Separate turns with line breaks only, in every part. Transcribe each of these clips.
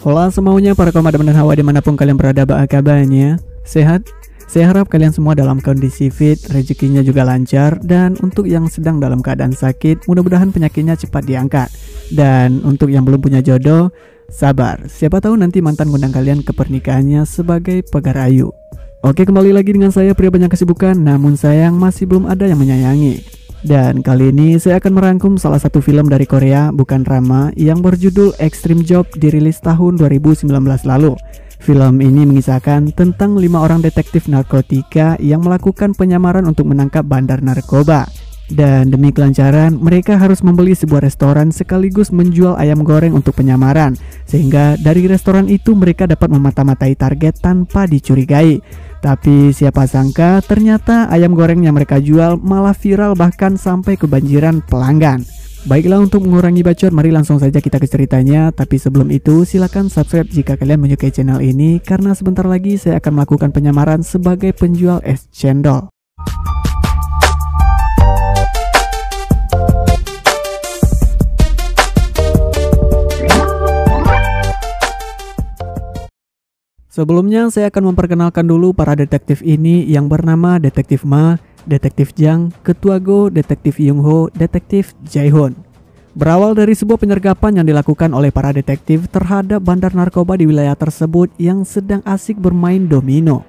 Hola semaunya para kaum Adam dan Hawa dimanapun kalian berada, apa kabarnya? Sehat? Saya harap kalian semua dalam kondisi fit, rezekinya juga lancar, dan untuk yang sedang dalam keadaan sakit, mudah-mudahan penyakitnya cepat diangkat. Dan untuk yang belum punya jodoh, sabar, siapa tahu nanti mantan ngundang kalian ke pernikahannya sebagai pagar ayu. Oke, kembali lagi dengan saya, pria banyak kesibukan, namun sayang masih belum ada yang menyayangi. Dan kali ini saya akan merangkum salah satu film dari Korea, bukan drama, yang berjudul Extreme Job, dirilis tahun 2019 lalu. Film ini mengisahkan tentang 5 orang detektif narkotika yang melakukan penyamaran untuk menangkap bandar narkoba. Dan demi kelancaran, mereka harus membeli sebuah restoran sekaligus menjual ayam goreng untuk penyamaran. Sehingga dari restoran itu mereka dapat memata-matai target tanpa dicurigai. Tapi siapa sangka ternyata ayam goreng yang mereka jual malah viral bahkan sampai kebanjiran pelanggan. Baiklah, untuk mengurangi bacot, mari langsung saja kita ke ceritanya. Tapi sebelum itu silakan subscribe jika kalian menyukai channel ini, karena sebentar lagi saya akan melakukan penyamaran sebagai penjual es cendol. Sebelumnya saya akan memperkenalkan dulu para detektif ini yang bernama Detektif Ma, Detektif Jang, Ketua Go, Detektif Yung Ho, Detektif Jae-hoon. Berawal dari sebuah penyergapan yang dilakukan oleh para detektif terhadap bandar narkoba di wilayah tersebut yang sedang asik bermain domino.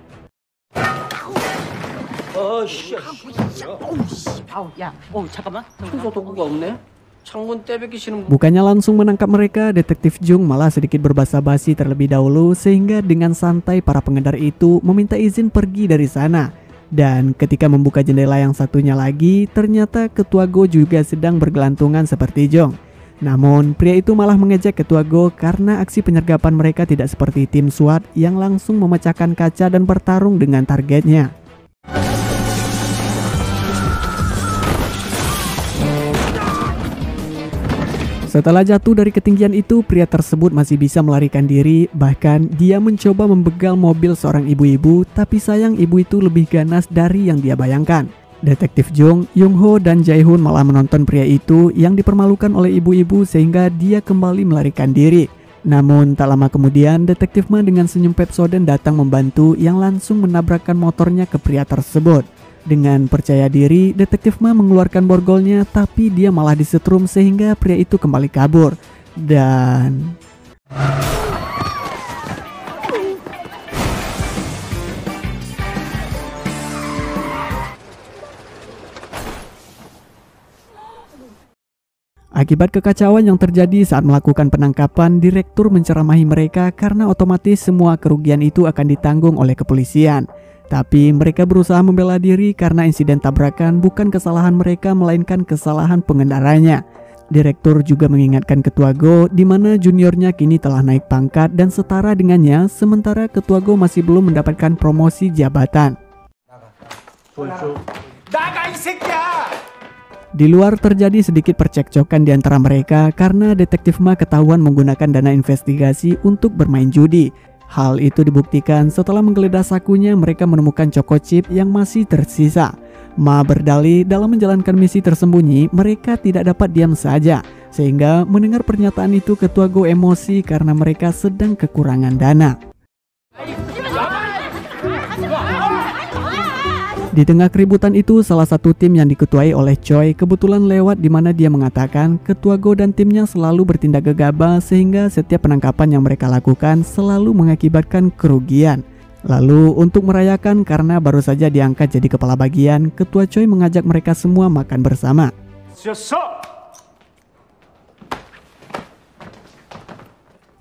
Bukannya langsung menangkap mereka, Detektif Jung malah sedikit berbasa-basi terlebih dahulu, sehingga dengan santai para pengedar itu meminta izin pergi dari sana. Dan ketika membuka jendela yang satunya lagi, ternyata Ketua Go juga sedang bergelantungan seperti Jung. Namun pria itu malah mengejek Ketua Go karena aksi penyergapan mereka tidak seperti tim SWAT yang langsung memecahkan kaca dan bertarung dengan targetnya. Setelah jatuh dari ketinggian itu, pria tersebut masih bisa melarikan diri. Bahkan dia mencoba membegal mobil seorang ibu-ibu, tapi sayang ibu itu lebih ganas dari yang dia bayangkan. Detektif Jung, Yung Ho, dan Jae-hoon malah menonton pria itu yang dipermalukan oleh ibu-ibu sehingga dia kembali melarikan diri. Namun tak lama kemudian, Detektif Ma dengan senyum Pepsodent datang membantu yang langsung menabrakkan motornya ke pria tersebut. Dengan percaya diri, Detektif Ma mengeluarkan borgolnya, tapi dia malah disetrum sehingga pria itu kembali kabur. Dan akibat kekacauan yang terjadi saat melakukan penangkapan, direktur menceramahi mereka karena otomatis semua kerugian itu akan ditanggung oleh kepolisian. Tapi mereka berusaha membela diri karena insiden tabrakan bukan kesalahan mereka melainkan kesalahan pengendaranya. Direktur juga mengingatkan Ketua Go di mana juniornya kini telah naik pangkat dan setara dengannya, sementara Ketua Go masih belum mendapatkan promosi jabatan. Di luar terjadi sedikit percekcokan di antara mereka karena Detektif Ma ketahuan menggunakan dana investigasi untuk bermain judi. Hal itu dibuktikan setelah menggeledah sakunya, mereka menemukan Choco Chip yang masih tersisa. Ma berdalih dalam menjalankan misi tersembunyi, mereka tidak dapat diam saja. Sehingga mendengar pernyataan itu, Ketua Go emosi karena mereka sedang kekurangan dana. Di tengah keributan itu, salah satu tim yang diketuai oleh Choi kebetulan lewat di mana dia mengatakan Ketua Go dan timnya selalu bertindak gegabah sehingga setiap penangkapan yang mereka lakukan selalu mengakibatkan kerugian. Lalu untuk merayakan karena baru saja diangkat jadi kepala bagian, Ketua Choi mengajak mereka semua makan bersama.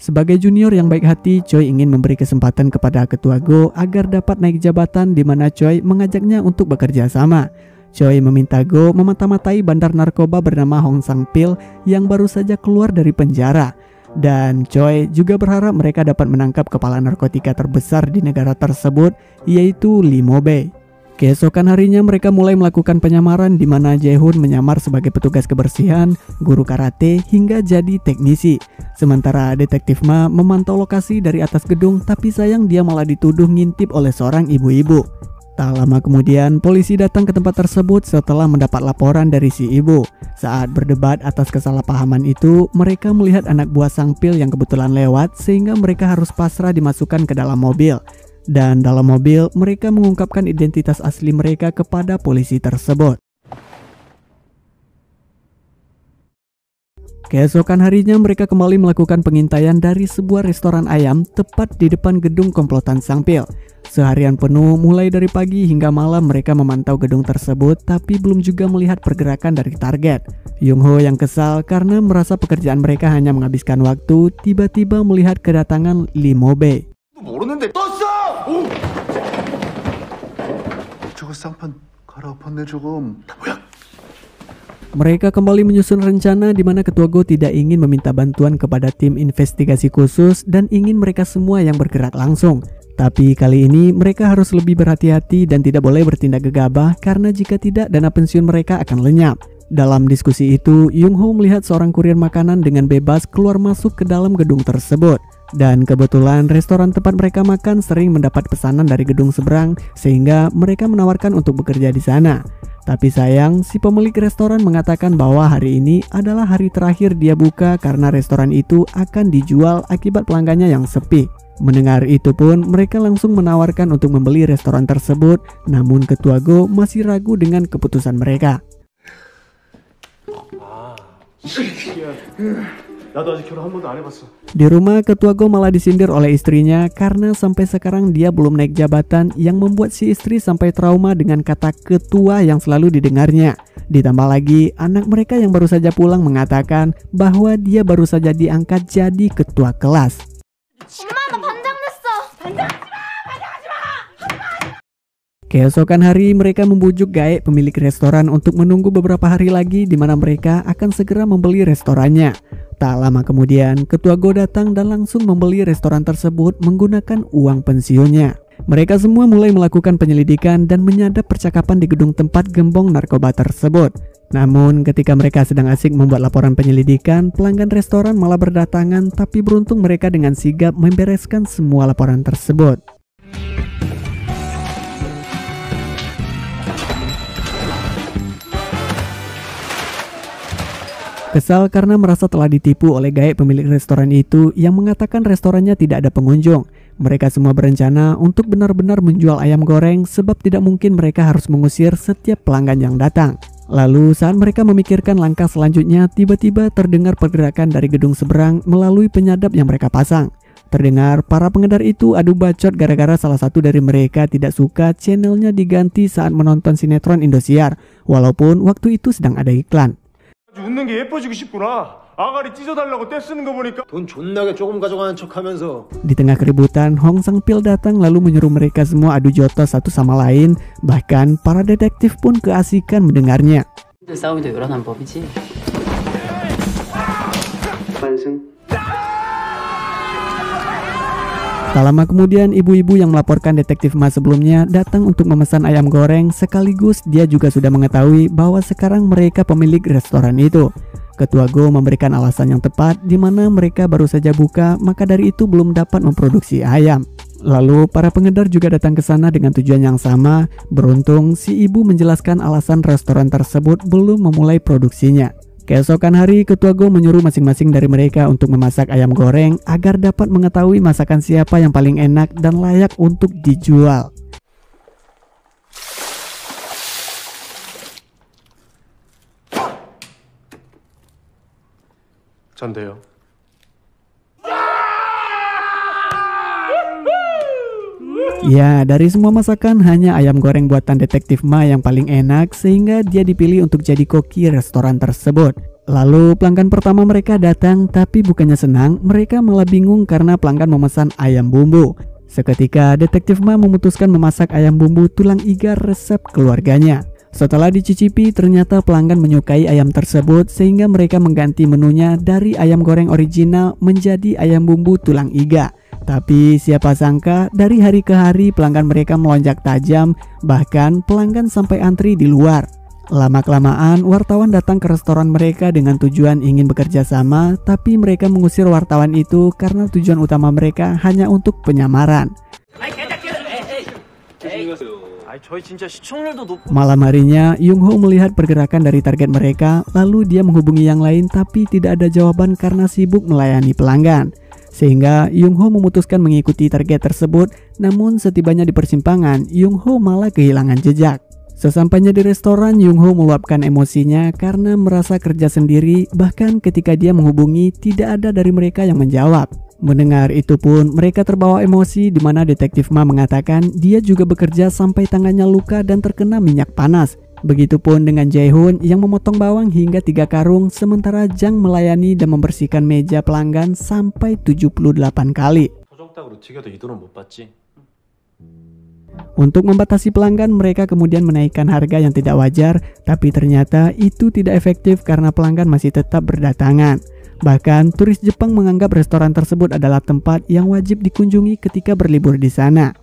Sebagai junior yang baik hati, Choi ingin memberi kesempatan kepada Ketua Go agar dapat naik jabatan, di mana Choi mengajaknya untuk bekerja sama. Choi meminta Go memata-matai bandar narkoba bernama Hong Sang Pil yang baru saja keluar dari penjara. Dan Choi juga berharap mereka dapat menangkap kepala narkotika terbesar di negara tersebut, yaitu Lee Mo-bae. Keesokan harinya mereka mulai melakukan penyamaran di mana Jae-hoon menyamar sebagai petugas kebersihan, guru karate, hingga jadi teknisi. Sementara detektif Ma memantau lokasi dari atas gedung, tapi sayang dia malah dituduh ngintip oleh seorang ibu-ibu. Tak lama kemudian, polisi datang ke tempat tersebut setelah mendapat laporan dari si ibu. Saat berdebat atas kesalahpahaman itu, mereka melihat anak buah sang pil yang kebetulan lewat sehingga mereka harus pasrah dimasukkan ke dalam mobil. Dan dalam mobil, mereka mengungkapkan identitas asli mereka kepada polisi tersebut. Keesokan harinya mereka kembali melakukan pengintaian dari sebuah restoran ayam tepat di depan gedung komplotan sang pil. Seharian penuh mulai dari pagi hingga malam mereka memantau gedung tersebut tapi belum juga melihat pergerakan dari target. Young-ho yang kesal karena merasa pekerjaan mereka hanya menghabiskan waktu tiba-tiba melihat kedatangan Lee Mo-bae.
모르는데 떴어! 오! 저거 쌍판 갈아엎었네 조금. 뭐야?
Mereka kembali menyusun rencana di mana Ketua Go tidak ingin meminta bantuan kepada tim investigasi khusus dan ingin mereka semua yang bergerak langsung. Tapi kali ini mereka harus lebih berhati-hati dan tidak boleh bertindak gegabah karena jika tidak dana pensiun mereka akan lenyap. Dalam diskusi itu, Young-ho melihat seorang kurir makanan dengan bebas keluar masuk ke dalam gedung tersebut. Dan kebetulan restoran tempat mereka makan sering mendapat pesanan dari gedung seberang sehingga mereka menawarkan untuk bekerja di sana. Tapi sayang, si pemilik restoran mengatakan bahwa hari ini adalah hari terakhir dia buka karena restoran itu akan dijual akibat pelanggannya yang sepi. Mendengar itu pun mereka langsung menawarkan untuk membeli restoran tersebut, namun Ketua Go masih ragu dengan keputusan mereka. Di rumah, Ketua Go malah disindir oleh istrinya karena sampai sekarang dia belum naik jabatan yang membuat si istri sampai trauma dengan kata ketua yang selalu didengarnya. Ditambah lagi, anak mereka yang baru saja pulang mengatakan bahwa dia baru saja diangkat jadi ketua kelas. Keesokan hari mereka membujuk Gae pemilik restoran untuk menunggu beberapa hari lagi di mana mereka akan segera membeli restorannya. Tak lama kemudian, Ketua Go datang dan langsung membeli restoran tersebut menggunakan uang pensiunnya. Mereka semua mulai melakukan penyelidikan dan menyadap percakapan di gedung tempat gembong narkoba tersebut. Namun ketika mereka sedang asik membuat laporan penyelidikan, pelanggan restoran malah berdatangan tapi beruntung mereka dengan sigap membereskan semua laporan tersebut. Kesal karena merasa telah ditipu oleh Gae pemilik restoran itu yang mengatakan restorannya tidak ada pengunjung. Mereka semua berencana untuk benar-benar menjual ayam goreng sebab tidak mungkin mereka harus mengusir setiap pelanggan yang datang. Lalu saat mereka memikirkan langkah selanjutnya, tiba-tiba terdengar pergerakan dari gedung seberang melalui penyadap yang mereka pasang. Terdengar para pengedar itu adu bacot gara-gara salah satu dari mereka tidak suka channelnya diganti saat menonton sinetron Indosiar, walaupun waktu itu sedang ada iklan.
웃는 게 예뻐지고 싶구나. 아가리 찢어달라고 떼 쓰는 거 보니까
돈 존나게 조금 가져가는 척하면서.
Di tengah keributan, Hong Sang-pil datang lalu menyuruh mereka semua adu jotos satu sama lain. Bahkan para detektif pun keasikan mendengarnya.
싸움이 더 요란한 법이지.
Tak lama kemudian, ibu-ibu yang melaporkan detektif Ma sebelumnya datang untuk memesan ayam goreng, sekaligus dia juga sudah mengetahui bahwa sekarang mereka pemilik restoran itu. Ketua Go memberikan alasan yang tepat di mana mereka baru saja buka, maka dari itu belum dapat memproduksi ayam. Lalu para pengedar juga datang ke sana dengan tujuan yang sama. Beruntung si ibu menjelaskan alasan restoran tersebut belum memulai produksinya. Keesokan hari, Ketua Go menyuruh masing-masing dari mereka untuk memasak ayam goreng agar dapat mengetahui masakan siapa yang paling enak dan layak untuk dijual.
전데요.
Ya, dari semua masakan hanya ayam goreng buatan detektif Ma yang paling enak sehingga dia dipilih untuk jadi koki restoran tersebut. Lalu pelanggan pertama mereka datang, tapi bukannya senang, mereka malah bingung karena pelanggan memesan ayam bumbu. Seketika detektif Ma memutuskan memasak ayam bumbu tulang iga resep keluarganya. Setelah dicicipi, ternyata pelanggan menyukai ayam tersebut sehingga mereka mengganti menunya dari ayam goreng original menjadi ayam bumbu tulang iga. Tapi siapa sangka dari hari ke hari pelanggan mereka melonjak tajam, bahkan pelanggan sampai antri di luar. Lama-kelamaan wartawan datang ke restoran mereka dengan tujuan ingin bekerja sama, tapi mereka mengusir wartawan itu karena tujuan utama mereka hanya untuk penyamaran. Malam harinya, Young Ho melihat pergerakan dari target mereka, lalu dia menghubungi yang lain tapi tidak ada jawaban karena sibuk melayani pelanggan. Sehingga Young Ho memutuskan mengikuti target tersebut, namun setibanya di persimpangan, Young Ho malah kehilangan jejak. Sesampainya di restoran, Young Ho meluapkan emosinya karena merasa kerja sendiri, bahkan ketika dia menghubungi tidak ada dari mereka yang menjawab. Mendengar itu pun mereka terbawa emosi di mana detektif Ma mengatakan dia juga bekerja sampai tangannya luka dan terkena minyak panas. Begitupun dengan Jae-hoon yang memotong bawang hingga 3 karung, sementara Jang melayani dan membersihkan meja pelanggan sampai 78 kali. Untuk membatasi pelanggan, mereka kemudian menaikkan harga yang tidak wajar, tapi ternyata itu tidak efektif karena pelanggan masih tetap berdatangan. Bahkan, turis Jepang menganggap restoran tersebut adalah tempat yang wajib dikunjungi ketika berlibur di sana.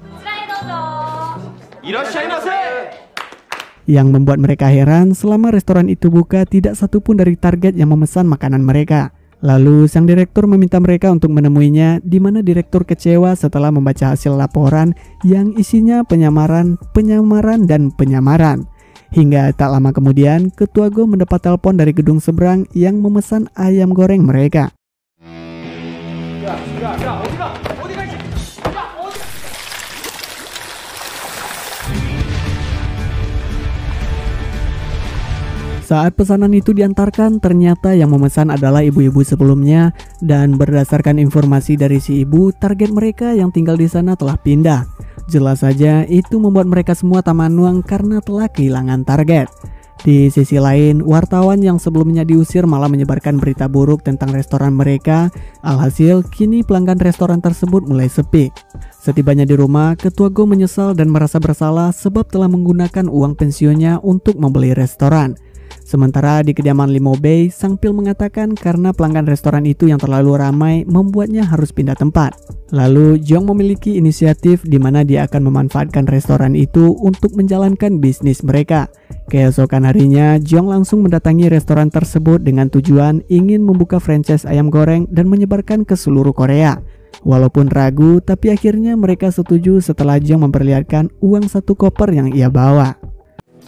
Yang membuat mereka heran, selama restoran itu buka, tidak satupun dari target yang memesan makanan mereka. Lalu sang direktur meminta mereka untuk menemuinya, di mana direktur kecewa setelah membaca hasil laporan yang isinya penyamaran, dan penyamaran. Hingga tak lama kemudian, Ketua Go mendapat telepon dari gedung seberang yang memesan ayam goreng mereka. Saat pesanan itu diantarkan, ternyata yang memesan adalah ibu-ibu sebelumnya, dan berdasarkan informasi dari si ibu, target mereka yang tinggal di sana telah pindah. Jelas saja itu membuat mereka semua tamanuang karena telah kehilangan target. Di sisi lain, wartawan yang sebelumnya diusir malah menyebarkan berita buruk tentang restoran mereka. Alhasil, kini pelanggan restoran tersebut mulai sepi. Setibanya di rumah, Ketua Go menyesal dan merasa bersalah sebab telah menggunakan uang pensiunnya untuk membeli restoran. Sementara di kediaman Lee Mo-bae, Sang Pil mengatakan karena pelanggan restoran itu yang terlalu ramai membuatnya harus pindah tempat. Lalu Jong memiliki inisiatif di mana dia akan memanfaatkan restoran itu untuk menjalankan bisnis mereka. Keesokan harinya, Jong langsung mendatangi restoran tersebut dengan tujuan ingin membuka franchise ayam goreng dan menyebarkan ke seluruh Korea. Walaupun ragu, tapi akhirnya mereka setuju setelah Jong memperlihatkan uang 1 koper yang ia bawa.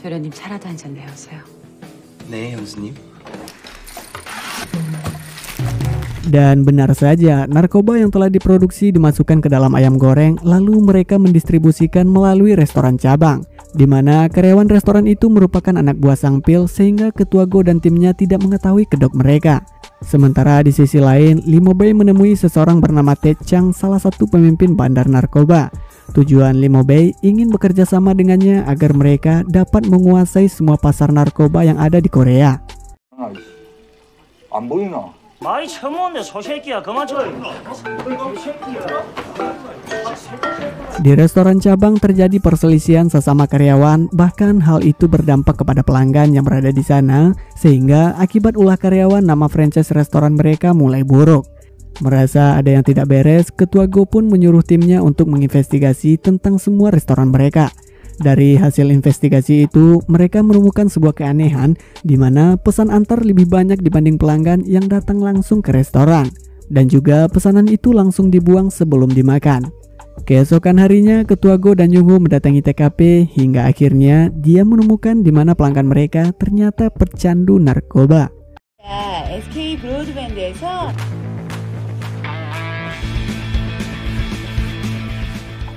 도련님 차라도 한잔 내어서요.
네, 형수님.
Dan benar saja, narkoba yang telah diproduksi dimasukkan ke dalam ayam goreng, lalu mereka mendistribusikan melalui restoran cabang, di mana karyawan restoran itu merupakan anak buah Sang Pil, sehingga Ketua Go dan timnya tidak mengetahui kedok mereka. Sementara di sisi lain, Lee Mo-bae menemui seseorang bernama Tae Chang, salah satu pemimpin bandar narkoba. Tujuan Lee Mo-bae ingin bekerja sama dengannya agar mereka dapat menguasai semua pasar narkoba yang ada di Korea.
안 보이나?
많이 처먹었네 저 새끼야 그만 쳐.
Di restoran cabang terjadi perselisihan sesama karyawan, bahkan hal itu berdampak kepada pelanggan yang berada di sana, sehingga akibat ulah karyawan nama franchise restoran mereka mulai buruk. Merasa ada yang tidak beres, Ketua Go pun menyuruh timnya untuk menginvestigasi tentang semua restoran mereka. Dari hasil investigasi itu, mereka menemukan sebuah keanehan di mana pesan antar lebih banyak dibanding pelanggan yang datang langsung ke restoran. Dan juga pesanan itu langsung dibuang sebelum dimakan. Keesokan harinya, Ketua Go dan Young Ho mendatangi TKP hingga akhirnya dia menemukan di mana pelanggan mereka ternyata pecandu narkoba.
SK 브로드밴드에서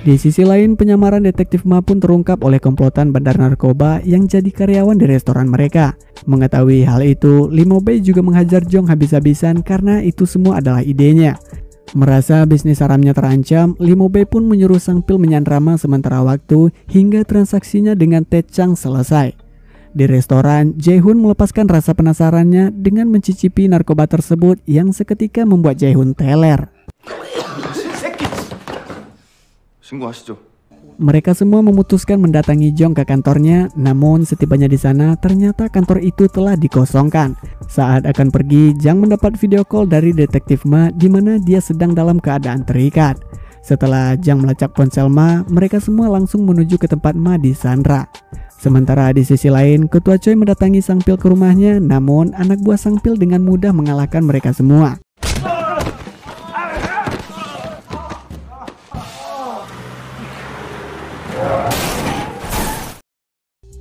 Di sisi lain, penyamaran detektif Ma pun terungkap oleh komplotan bandar narkoba yang jadi karyawan di restoran mereka. Mengetahui hal itu, Lee Mo-bae juga menghajar Jong habis-habisan karena itu semua adalah idenya. Merasa bisnis haramnya terancam, Lee Mo-bae pun menyuruh Sang Pil menyandra Ma sementara waktu hingga transaksinya dengan Tae Chang selesai. Di restoran, Jae-hoon melepaskan rasa penasarannya dengan mencicipi narkoba tersebut yang seketika membuat Jae-hoon teler.
신고하시죠.
Mereka semua memutuskan mendatangi Jong ke kantornya, namun setibanya di sana ternyata kantor itu telah dikosongkan. Saat akan pergi, Jang mendapat video call dari detektif Ma di mana dia sedang dalam keadaan terikat. Setelah Jang melacak ponsel Ma, mereka semua langsung menuju ke tempat Ma disandra. Sementara di sisi lain, Ketua Choi mendatangi Sang Pil ke rumahnya, namun anak buah Sang Pil dengan mudah mengalahkan mereka semua.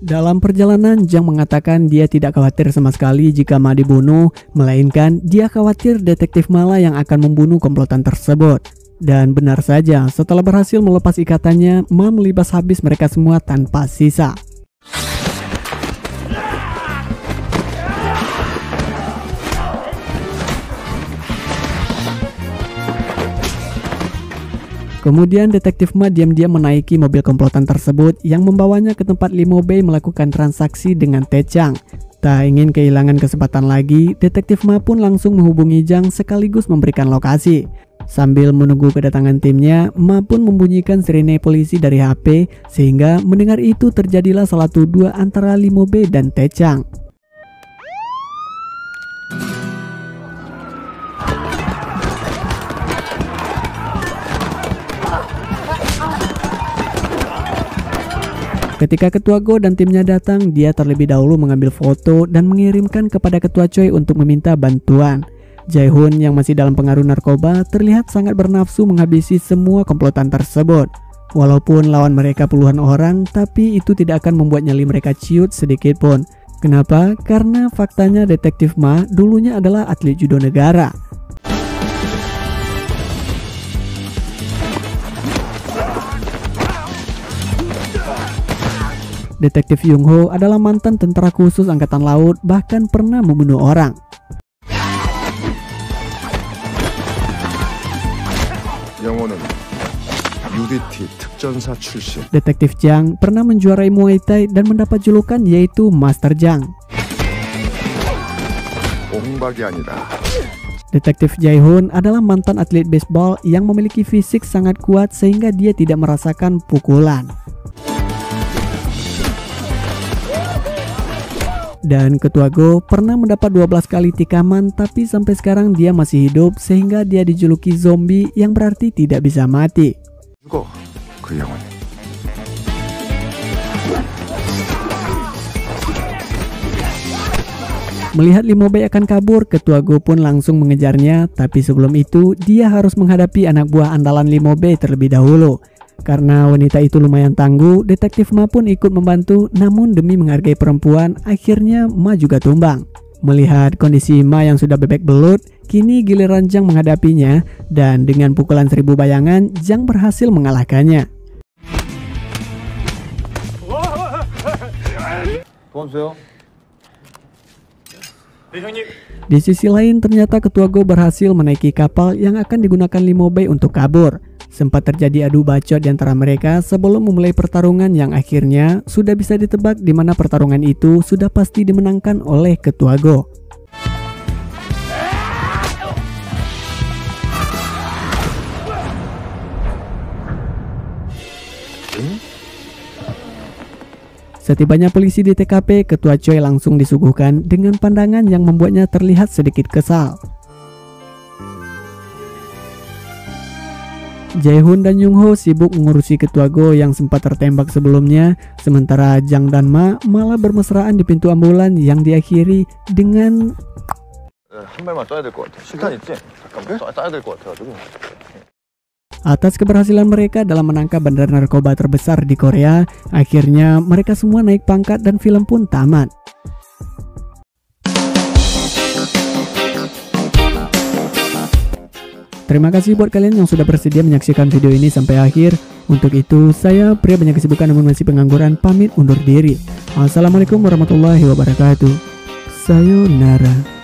Dalam perjalanan, Jang mengatakan dia tidak khawatir sama sekali jika Ma dibunuh, melainkan dia khawatir detektif Ma yang akan membunuh komplotan tersebut. Dan benar saja, setelah berhasil melepas ikatannya, Ma melibas habis mereka semua tanpa sisa. Kemudian detektif Ma diam-diam menaiki mobil komplotan tersebut yang membawanya ke tempat Limo Bay melakukan transaksi dengan Tae Chang. Tak ingin kehilangan kesempatan lagi, detektif Ma pun langsung menghubungi Jang sekaligus memberikan lokasi. Sambil menunggu kedatangan timnya, Ma pun membunyikan sirene polisi dari HP sehingga mendengar itu terjadilah salah dua antara Limo Bay dan Tae Chang. Ketika Ketua Go dan timnya datang, dia terlebih dahulu mengambil foto dan mengirimkan kepada Ketua Choi untuk meminta bantuan. Jae-hoon yang masih dalam pengaruh narkoba terlihat sangat bernafsu menghabisi semua komplotan tersebut. Walaupun lawan mereka puluhan orang, tapi itu tidak akan membuat nyali mereka ciut sedikit pun. Kenapa? Karena faktanya detektif Ma dulunya adalah atlet judo negara. Detektif Jung Ho adalah mantan tentara khusus angkatan laut, bahkan pernah membunuh orang. Detektif Jang pernah menjuarai Muay Thai dan mendapat julukan yaitu Master Jang. Detektif Jae-hoon adalah mantan atlet baseball yang memiliki fisik sangat kuat sehingga dia tidak merasakan pukulan. Dan Ketua Go pernah mendapat 12 kali tikaman, tapi sampai sekarang dia masih hidup sehingga dia dijuluki zombie yang berarti tidak bisa mati. Melihat Limo Bay akan kabur, Ketua Go pun langsung mengejarnya, tapi sebelum itu dia harus menghadapi anak buah andalan Limo Bay terlebih dahulu. Karena wanita itu lumayan tangguh, detektif Ma pun ikut membantu, namun demi menghargai perempuan, akhirnya Ma juga tumbang. Melihat kondisi Ma yang sudah bebek belut, kini giliran Jang menghadapinya, dan dengan pukulan 1000 bayangan, Jang berhasil mengalahkannya. Di sisi lain, ternyata Ketua Go berhasil menaiki kapal yang akan digunakan Limo Bay untuk kabur. Sempat terjadi adu bacot di antara mereka sebelum memulai pertarungan yang akhirnya sudah bisa ditebak di mana pertarungan itu sudah pasti dimenangkan oleh Ketua Go. Setibanya polisi di TKP, Ketua Choi langsung disuguhkan dengan pandangan yang membuatnya terlihat sedikit kesal. Jae-hoon dan Jung Ho sibuk mengurusi Ketua Go yang sempat tertembak sebelumnya, sementara Jang dan Ma malah bermesraan di pintu ambulan yang diakhiri dengan atas keberhasilan mereka dalam menangkap bandar narkoba terbesar di Korea. Akhirnya mereka semua naik pangkat dan film pun tamat. Terima kasih buat kalian yang sudah bersedia menyaksikan video ini sampai akhir. Untuk itu, saya pria banyak kesibukan namun masih pengangguran pamit undur diri. Wassalamualaikum warahmatullahi wabarakatuh. Sayonara.